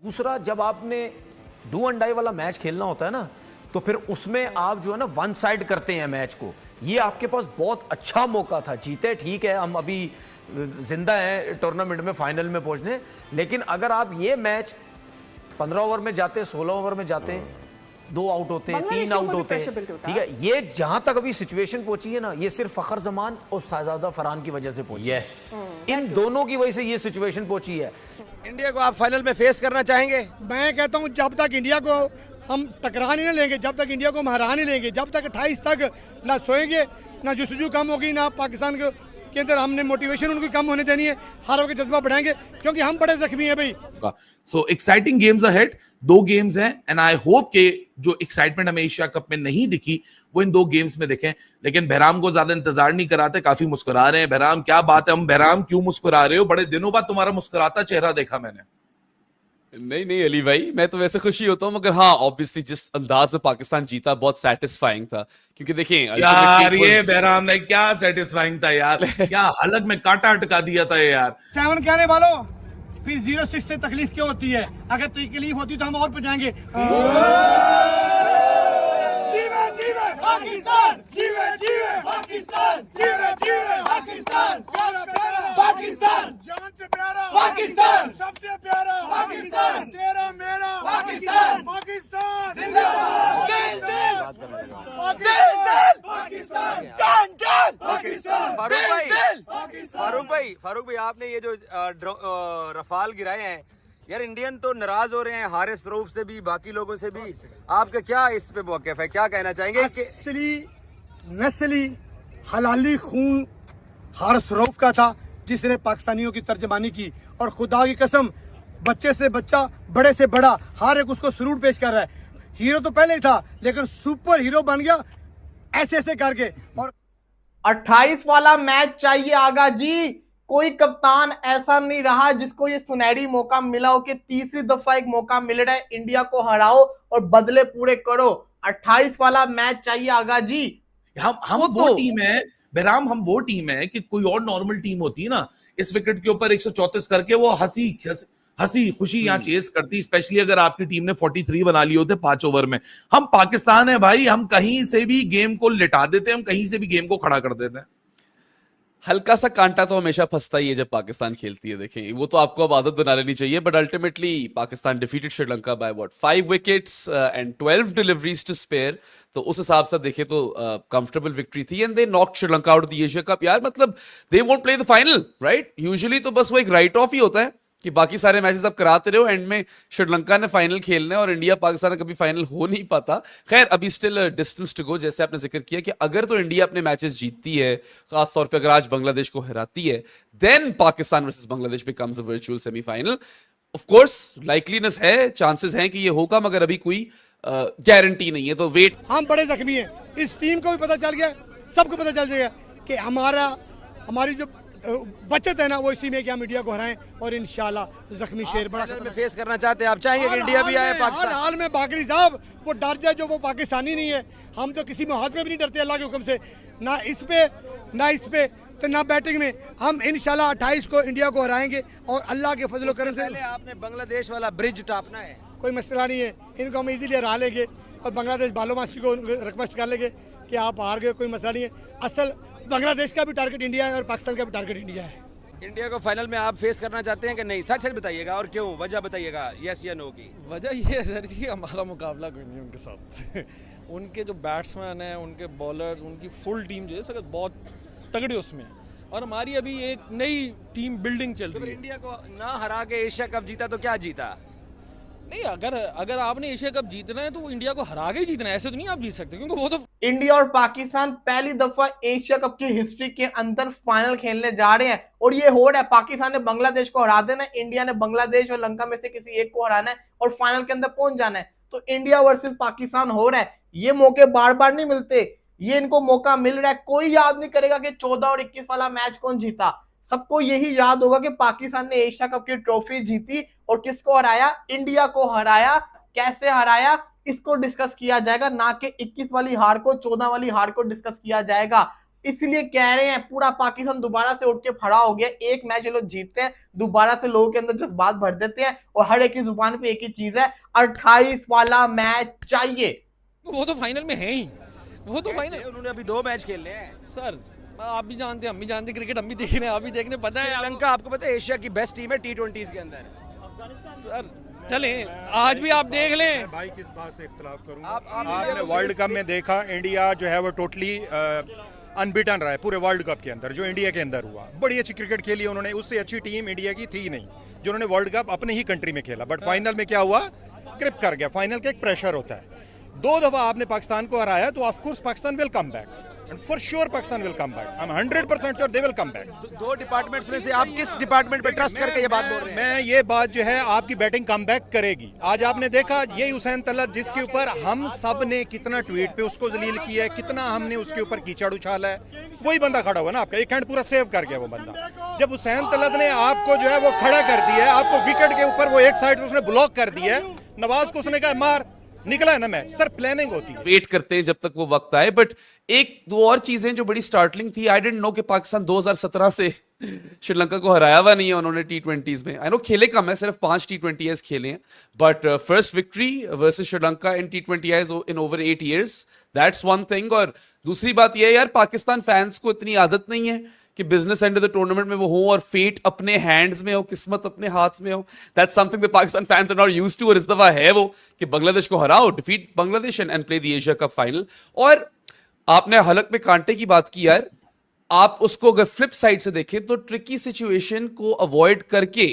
दूसरा, जब आपने डू एंड डाई वाला मैच खेलना होता है ना, तो फिर उसमें आप जो है ना वन साइड करते हैं मैच को। ये आपके पास बहुत अच्छा मौका था। जीते ठीक है, हम अभी जिंदा हैं टूर्नामेंट में फाइनल में पहुंचने, लेकिन अगर आप ये मैच 15 ओवर में जाते, 16 ओवर में जाते, 2 आउट होते हैं, 3 आउट होते हैं, ठीक है। ये जहां तक अभी सिचुएशन पहुंची है ना, ये सिर्फ फखर जमान और साहजादा फरहान की वजह से पहुंची। इन दोनों की वजह से ये सिचुएशन पहुंची है। इंडिया को आप फाइनल में फेस करना चाहेंगे? मैं कहता हूं जब तक इंडिया को हम टकरा नहीं लेंगे, जब तक इंडिया को हम हरा नहीं लेंगे, जब तक 28 तक ना सोएंगे, ना जुस्तजू कम होगी, ना पाकिस्तान के अंदर हमने मोटिवेशन उनकी कम होने देनी है, हारों के जज्बा बढ़ाएंगे, क्योंकि हम बड़े जख्मी हैं भाई। So exciting games ahead, 2 games हैं एंड आई होप के जो एक्साइटमेंट हमें एशिया कप में नहीं दिखी वो इन 2 गेम्स में दिखें। लेकिन बहराम को ज्यादा इंतजार नहीं कराते, काफी मुस्कुरा रहे हैं। बहराम क्या बात है, हम बहराम क्यों मुस्कुरा रहे हो? बड़े दिनों बाद तुम्हारा मुस्कुराता चेहरा देखा मैंने। नहीं अली भाई, मैं तो वैसे खुशी होता हूँ, मगर हाँ ऑब्वियसली जिस अंदाज से पाकिस्तान जीता बहुत सेटिस्फाइंग था। क्योंकि देखें यार ये बहराम ने क्या सेटिस्फाइंग था यार, क्या हलक में कांटा अटका दिया था यार। 7 कहने वालों, फिर 0-6 से तकलीफ क्यों होती है? अगर तकलीफ होती तो हम और बचाएंगे। पाकिस्तान जीवे जीवे, पाकिस्तान जीवे जीवे, पाकिस्तान प्यारा प्यारा, पाकिस्तान जान से प्यारा, पाकिस्तान सबसे प्यारा, पाकिस्तान तेरा मेरा, पाकिस्तान पाकिस्तान जिंदाबाद, दिल दिल पाकिस्तान, पाकिस्तान जान जान, पाकिस्तान फारूक भाई आपने ये जो रफाल गिराए हैं यार, इंडियन तो नाराज हो रहे हैं, हारिस रऊफ से भी, बाकी लोगों से भी। आपका क्या इस पे मौक़िफ़ है, क्या कहना चाहेंगे? असली नस्ली हलाली खून हारिस रऊफ का था, जिसने पाकिस्तानियों की तर्जमानी की, और खुदा की कसम बच्चे से बच्चा, बड़े से बड़ा, हर एक उसको सलूट पेश कर रहा है। हीरो तो पहले ही था, लेकिन सुपर हीरो बन गया ऐसे ऐसे करके। और 28 वाला मैच चाहिए आगा जी। कोई कप्तान ऐसा नहीं रहा जिसको ये सुनहरी मौका मिला हो कि तीसरी दफा एक मौका मिल रहा है, इंडिया को हराओ और बदले पूरे करो। 28 वाला मैच चाहिए आगा जी। हम वो टीम है बहराम, हम वो टीम है कि कोई और नॉर्मल टीम होती है ना, इस विकेट के ऊपर 134 करके वो हंसी खुशी यहाँ चेस करती, स्पेशली अगर आपकी टीम ने 43 बना लिए होते 5 ओवर में। हम पाकिस्तान है भाई, हम कहीं से भी गेम को लिटा देते हैं, हम कहीं से भी गेम को खड़ा कर देते हैं। हल्का सा कांटा तो हमेशा फंसता ही है जब पाकिस्तान खेलती है। देखें वो तो आपको अब आदत बना लेनी चाहिए, but ultimately Pakistan defeated Sri Lanka by 5 wickets and 12 deliveries to spare. तो उस हिसाब से देखें तो कंफर्टेबल विक्ट्री थी and they knocked Sri Lanka out of the Asia cup. यार मतलब they won't play the final, right? Usually तो बस वो एक राइट ऑफ ही होता है कि बाकी सारे मैचेस आप कराते रहो, एंड में श्रीलंका ने फाइनल खेलना है और इंडिया पाकिस्तान कभी फाइनल हो नहीं पाता। खैर अभी स्टिल डिस्टेंस टू गो, जैसे आपने जिक्र किया कि अगर तो इंडिया अपने मैचेस जीतती है, खासतौर पे अगर आज बांग्लादेश को हराती है, then Pakistan versus Bangladesh becomes a virtual semifinal. Of course likeliness है, चांसेस हैं कि ये होगा, मगर अभी कोई गारंटी नहीं है, तो वेट। हम बड़े जख्मी हैं, इस टीम को भी पता चल गया, सबको पता चल जाएगा कि हमारी जो बचत है ना, वो इसी में कि हम इंडिया को हराएं और इंशाल्लाह जख्मी शेर बड़ा में फेस करना चाहते हैं आप? चाहेंगे कि इंडिया भी आए पाकिस्तान? हर हाल में बाकरी साहब वो डर जाए जो वो पाकिस्तानी नहीं है। हम तो किसी में हाथ में भी नहीं डरते अल्लाह के हुक्म से, ना इस पे तो ना बैटिंग में। हम इंशाल्लाह 28 को इंडिया को हराएंगे और अल्लाह के फजल करम से। आपने बांग्लादेश वाला ब्रिज टापना है, कोई मसला नहीं है, इनको हम इजीली हरा लेंगे और बांग्लादेश बालो मास्टर को रिक्वेस्ट कर लेंगे कि आप हार गए, कोई मसला नहीं है। असल बांग्लादेश का भी टारगेट इंडिया है और पाकिस्तान का भी टारगेट इंडिया है। इंडिया को फाइनल में आप फेस करना चाहते हैं कि नहीं? सच बताइएगा, और क्यों, वजह बताइएगा, यस या नो की? वजह ये है सर जी, हमारा मुकाबला कोई नहीं उनके साथ। उनके जो बैट्समैन हैं, उनके बॉलर, उनकी फुल टीम जो है सर बहुत तगड़ी उसमें, और हमारी अभी एक नई टीम बिल्डिंग चल रही है। इंडिया को ना हरा के एशिया कप जीता तो क्या जीता? नहीं, अगर आपने एशिया कप जीतना है तो वो इंडिया को हरा के जीतना है, ऐसे तो नहीं आप जीत सकते, क्योंकि वो तो इंडिया और पाकिस्तान पहली दफा एशिया कप की हिस्ट्री के अंदर फाइनल खेलने जा रहे हैं, और ये हो रहा है। पाकिस्तान ने बांग्लादेश को हरा देना है, इंडिया ने बांग्लादेश और लंका में से किसी एक को हराना है और फाइनल के अंदर पहुंच जाना है। तो इंडिया वर्सेस पाकिस्तान हो रहा है। ये मौके बार बार नहीं मिलते, ये इनको मौका मिल रहा है। कोई याद नहीं करेगा कि 14 और 21 वाला मैच कौन जीता, सबको यही याद होगा कि पाकिस्तान ने एशिया कप की ट्रॉफी जीती और किसको हराया? इंडिया को हराया। कैसे हराया इसको डिस्कस किया जाएगा, ना कि 21 वाली हार को, 14 वाली हार को डिस्कस किया जाएगा। इसलिए कह रहे हैं पूरा पाकिस्तान दोबारा से उठ के खड़ा हो गया। एक मैच ये लोग जीतते हैं, दोबारा से लोगों के अंदर जज्बात भर देते हैं और हर एक की जुबान पे एक ही चीज है, 28 वाला मैच चाहिए। वो तो फाइनल में है ही, वो तो फाइनल। उन्होंने अभी 2 मैच खेलने हैं सर आप भी जानते हैं, हम भी जानते हैं, क्रिकेट हम भी देख रहे हैं, आप भी देखने, पता है श्रीलंका आपको पता है एशिया की बेस्ट टीम है T20s के अंदर। सर चले आज भी आप देख लें। भाई किस बात से इख्तलाफ करूंगा, आप आपने वर्ल्ड कप में देखा इंडिया जो है वो टोटली अनबीटन रहा है पूरे वर्ल्ड कप के अंदर, जो इंडिया के अंदर हुआ। बड़ी अच्छी क्रिकेट खेली उन्होंने, उससे अच्छी टीम इंडिया की थी नहीं जो उन्होंने वर्ल्ड कप अपने ही कंट्री में खेला। बट फाइनल में क्या हुआ, ग्रिप कर गया। फाइनल का एक प्रेशर होता है। 2 दफा आपने पाकिस्तान को हराया तो of course Pakistan will come back and for sure Pakistan will come back. I am 100% sure they will come back. 2 departments में से आप किस डिपार्टमेंट पे ट्रस्ट करके ये बात बोल रहे हैं? मैं ये बात जो है आपकी बैटिंग कम बैक करेगी। आज आपने देखा ये हुसैन तलत जिसके ऊपर हम सब ने कितना ट्वीट पे उसको जलील किया है, कितना हमने उसके ऊपर कीचड़ उछाला है, वही बंदा खड़ा हुआ ना आपका, एक हैंड पूरा सेव कर गया वो बंदा। जब हुसैन तलत ने आपको जो है वो खड़ा कर दिया है, आपको विकेट के ऊपर वो एक साइड से उसने ब्लॉक कर दिया है, नवाज को उसने कहा मार, निकला है ना मैच। सर प्लानिंग होती है। वेट करते हैं जब तक वो वक्त आए। बट एक दो और चीजें जो बड़ी स्टार्टलिंग थी, आई डिडंट नो कि पाकिस्तान 2017 से श्रीलंका को हराया हुआ नहीं है उन्होंने T20s में। आई नो खेले कम है, सिर्फ 5 T20s खेले हैं, but first victory versus Sri Lanka in T20s in over 8 years, that's one thing. और दूसरी बात यह है यार, पाकिस्तान फैंस को इतनी आदत नहीं है कि business end of the tournament में वो हो और फेट अपने हैंड्स में हो, किस्मत अपने हाथ में हो। That's something the Pakistan fans are not used to. और इस दफा है वो कि बांग्लादेश को हराओ, defeat Bangladesh and play the Asia cup final. और आपने हलक में कांटे की बात की यार, आप उसको अगर फ्लिप साइड से देखें तो ट्रिकी सिचुएशन को अवॉइड करके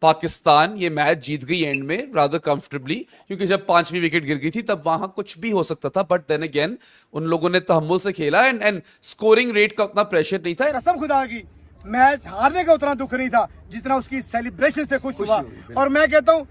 पाकिस्तान ये मैच जीत गई एंड में रादर कंफर्टेबली, क्योंकि जब 5वीं विकेट गिर गई थी तब वहां कुछ भी हो सकता था। बट देन अगेन उन लोगों ने तहम्मुल से खेला एंड स्कोरिंग रेट का उतना प्रेशर नहीं था। कसम खुदा की मैच हारने का उतना दुख नहीं था जितना उसकी सेलिब्रेशन से खुश हुआ। और मैं कहता हूँ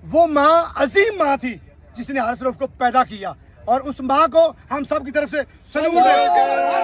वो माँ अजीम माँ थी जिसने हारिस रऊफ को पैदा किया, और उस माँ को हम सब की तरफ से सलूट है।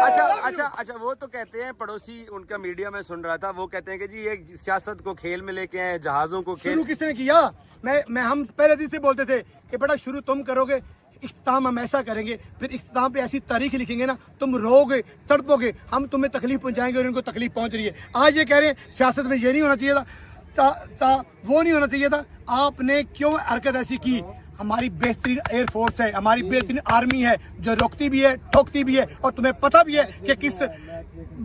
अच्छा वो तो कहते हैं, पड़ोसी उनका मीडिया में सुन रहा था, वो कहते हैं कि जी ये सियासत को खेल में लेके आए, जहाजों को खेल। शुरू किसने किया? मैं हम पहले दिन से बोलते थे कि बेटा शुरू तुम करोगे, इख्तिताम हम ऐसा करेंगे, फिर इख्तिताम पे ऐसी तारीख लिखेंगे ना तुम रोगे तड़पोगे, हम तुम्हें तकलीफ पहुंचाएंगे और इनको तकलीफ पहुंच रही है। आज ये कह रहे हैं सियासत में ये नहीं होना चाहिए था, वो नहीं होना चाहिए था। आपने क्यों हरकत ऐसी की? हमारी बेहतरीन एयरफोर्स है, हमारी बेहतरीन आर्मी है जो रोकती भी है, ठोकती भी है, और तुम्हें पता भी है कि किस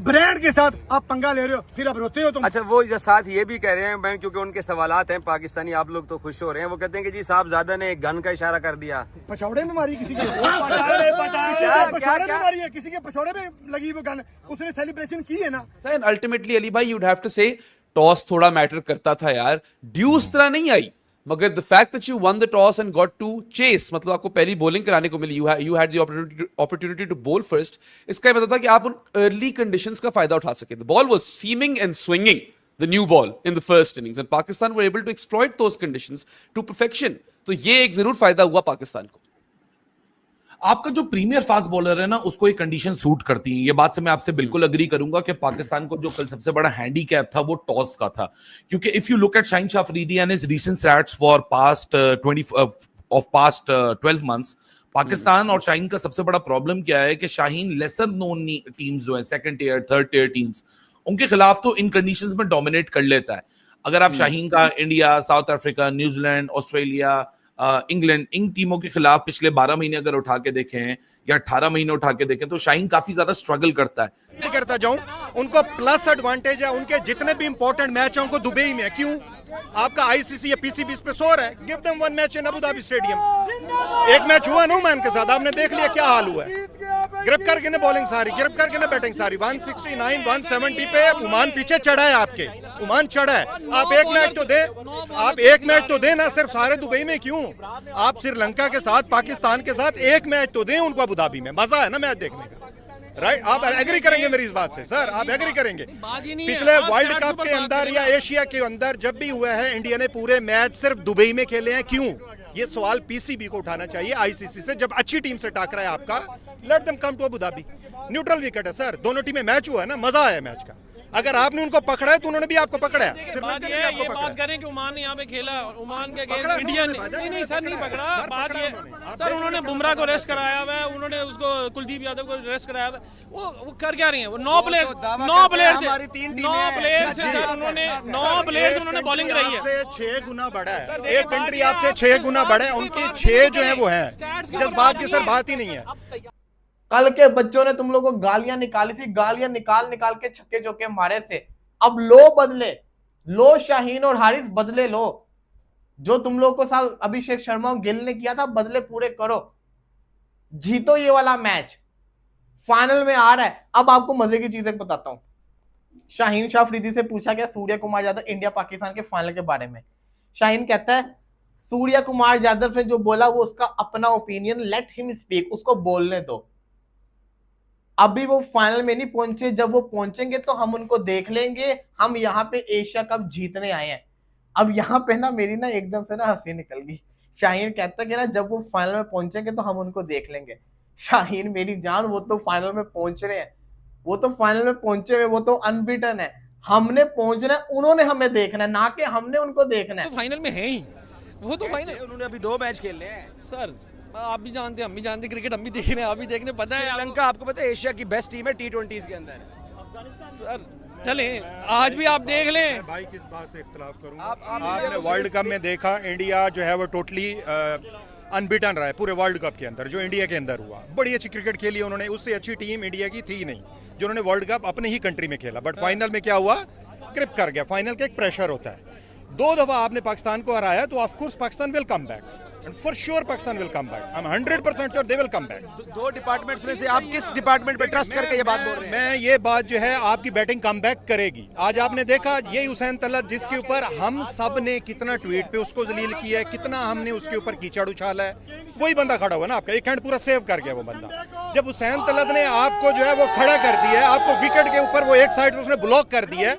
ब्रांड के साथ आप पंगा ले रहे हो, फिर आप रोते हो तुम। अच्छा वो साथ ये भी कह रहे हैं, मैं क्योंकि उनके सवालात हैं पाकिस्तानी, आप लोग तो खुश हो रहे हैं, वो कहते हैं कि जी साहबजादा ने एक गन का इशारा कर दिया। पछौड़े में मारी किसी के, किसी के पछौड़े में लगी वो गन, उसने सेलिब्रेशन की है ना। अल्टीमेटली अली भाई you'd have to say toss थोड़ा मैटर करता था यार, ड्यूस तरह नहीं आई, मगर the fact that you won the toss and got to chase, मतलब आपको पहली बॉलिंग कराने को मिली, you had the opportunity to bowl first. इसका ये मतलब था कि आप उन अर्ली कंडीशंस का फायदा उठा सके। The ball was seeming and swinging, the new ball in the first innings, and Pakistan were able to exploit those conditions to perfection. तो ये एक जरूर फायदा हुआ पाकिस्तान को। आपका जो प्रीमियर फास्ट बॉलर है ना, उसको एक कंडीशन सूट करती है। ये बात से मैं आपसे बिल्कुल अग्री करूंगा कि पाकिस्तान को जो कल सबसे बड़ा हैंडीकैप था वो टॉस का था, क्योंकि if you look at Shaheen Shah Afridi and his recent stats for past 12 months, Pakistan और शाहीन का सबसे बड़ा प्रॉब्लम क्या है कि शाहीन लेसर नोन टीम्स जो है, second tier third tier teams, उनके खिलाफ तो इन कंडीशंस में डोमिनेट कर लेता है। अगर आप शाहीन का India, South Africa, New Zealand, Australia, England, इन टीमों के खिलाफ पिछले 12 महीने अगर उठा के देखें या 18 महीने उठा के देखें तो शाहीन काफी ज्यादा स्ट्रगल करता है। करता जाऊं, उनको प्लस एडवांटेज है, उनके जितने भी इंपॉर्टेंट मैच हैं उनको दुबई में। क्यों? आपका आईसीसी या पीसीबी पे शोर है, गिव देम वन मैच इन अबू धाबी स्टेडियम। एक मैच हुआ ना ओमान के साथ, आपने देख लिया क्या हाल हुआ है। ग्रिप करके ने बॉलिंग सारी, ग्रिप करके ने बैटिंग सारी, 169 170 पे ओमान पीछे चढ़ा है, आपके ओमान चढ़ा है। आप एक मैच तो दे, आप एक मैच तो दे ना, सिर्फ सारे दुबई में क्यों? आप श्रीलंका के साथ, पाकिस्तान के साथ एक मैच तो दें उनको अबू धाबी में, मजा है ना मैच देखने का। राइट, आप एग्री करेंगे मेरी इस बात से? सर आप एग्री करेंगे? पिछले वर्ल्ड कप के अंदर या एशिया के अंदर जब भी हुआ है, इंडिया ने पूरे मैच सिर्फ दुबई में खेले हैं। क्यों? ये सवाल पीसीबी को उठाना चाहिए, आईसीसी से। जब अच्छी टीम से टकरा है आपका, let them come to Abu Dhabi. Neutral wicket है सर, दोनों टीमें मैच हुआ है ना, मजा आया मैच का। अगर आपने उनको पकड़ा है तो उन्होंने भी आपको पकड़ा है। बात श्रीलंकन ने ये आपको पकड़ा बात है। करें कि ओमान ने यहाँ पे खेला, ओमान के पकड़ा इंडिया ने उन्होंने, नहीं सर नहीं पकड़ा। बात ये सर उन्होंने बुमराह को रेस्ट कराया हुआ है, उन्होंने उसको कुलदीप यादव को रेस्ट कराया हुआ है। वो कर क्या रही हैं? वो 9 प्लेयर हमारी 3 टीमें 9 हैं। प्लेयर से सर उन्होंने 9 प्लेयर से उन्होंने बॉलिंग कराई है। आपसे 6 गुना बड़ा है, एक कंट्री आपसे 6 गुना बड़ा है, उनकी 6 जो है वो है। जज्बात की सर बात ही नहीं है। कल के बच्चों ने तुम लोगों को गालियां निकाली थी, गालियां निकाल निकाल के छक्के चौके मारे थे। अब लो बदले, लो शाहीन और हारिस बदले लो। जो तुम लोग को साथ अभिषेक शर्मा और गिल ने किया था, बदले पूरे करो, जीतो ये वाला मैच। फाइनल में आ रहा है। अब आपको मजे की चीजें बताता हूं। शाहीन शाह अफरीदी से पूछा गया सूर्य कुमार यादव इंडिया पाकिस्तान के फाइनल के बारे में। शाहीन कहता है सूर्य कुमार यादव ने जो बोला वो उसका अपना ओपिनियन, लेट हिम स्पीक, उसको बोलने दो। अभी वो फाइनल में नहीं पहुंचे, जब वो पहुंचेंगे तो हम उनको देख लेंगे। हम यहाँ पे एशिया कप जीतने आए हैं। अब यहाँ पे ना मेरी ना एकदम से ना हंसी निकल गई। शाहीन कहता कि ना जब वो फाइनल में पहुंचेंगे तो हम उनको देख लेंगे। शाहीन मेरी जान, वो तो फाइनल में पहुंच रहे हैं, वो तो फाइनल में पहुंचे हुए, वो तो अनबीटन है। हमने पहुंचना है, उन्होंने हमें देखना है, ना कि हमने उनको देखना है। तो फाइनल में है ही वो तो फाइनल। उन्होंने अभी 2 मैच खेले हैं सर आप भी जानते हैं, हम भी जानते हैं, क्रिकेट हम भी देख रहे हैं, आप भी देखने पता है। श्रीलंका आपको पता है एशिया की बेस्ट टीम है T20s के अंदर। सर चले आज भी आप देख लें। मैं भाई किस बात से इख्तलाफ करूंगा? आप- आपने वर्ल्ड कप में देखा इंडिया जो है वो टोटली अनबीटन रहा है पूरे वर्ल्ड कप के अंदर, जो इंडिया के अंदर हुआ। बड़ी अच्छी क्रिकेट खेली उन्होंने, उससे अच्छी टीम इंडिया की थी नहीं जो उन्होंने वर्ल्ड कप अपने ही कंट्री में खेला। बट फाइनल में क्या हुआ? क्रिप कर गया। फाइनल का एक प्रेशर होता है। 2 दफा आपने पाकिस्तान को हराया तो of course Pakistan will come back, and for sure Pakistan will come back. I am 100% sure they will come back. 2 departments में से आप किस डिपार्टमेंट पे ट्रस्ट करके ये बात बोल रहे हैं? मैं ये बात जो है आपकी बैटिंग कम बैक करेगी। आज आपने देखा ये हुसैन तलत जिसके ऊपर हम सब ने कितना ट्वीट पे उसको जलील किया है, कितना हमने उसके ऊपर कीचड़ उछाला है। वही बंदा खड़ा हुआ ना आपका, एक हैंड पूरा सेव कर गया वो बंदा। जब हुसैन तलत ने आपको जो है वो खड़ा कर दिया है, आपको विकेट के ऊपर वो एक साइड उसने ब्लॉक कर दिया है,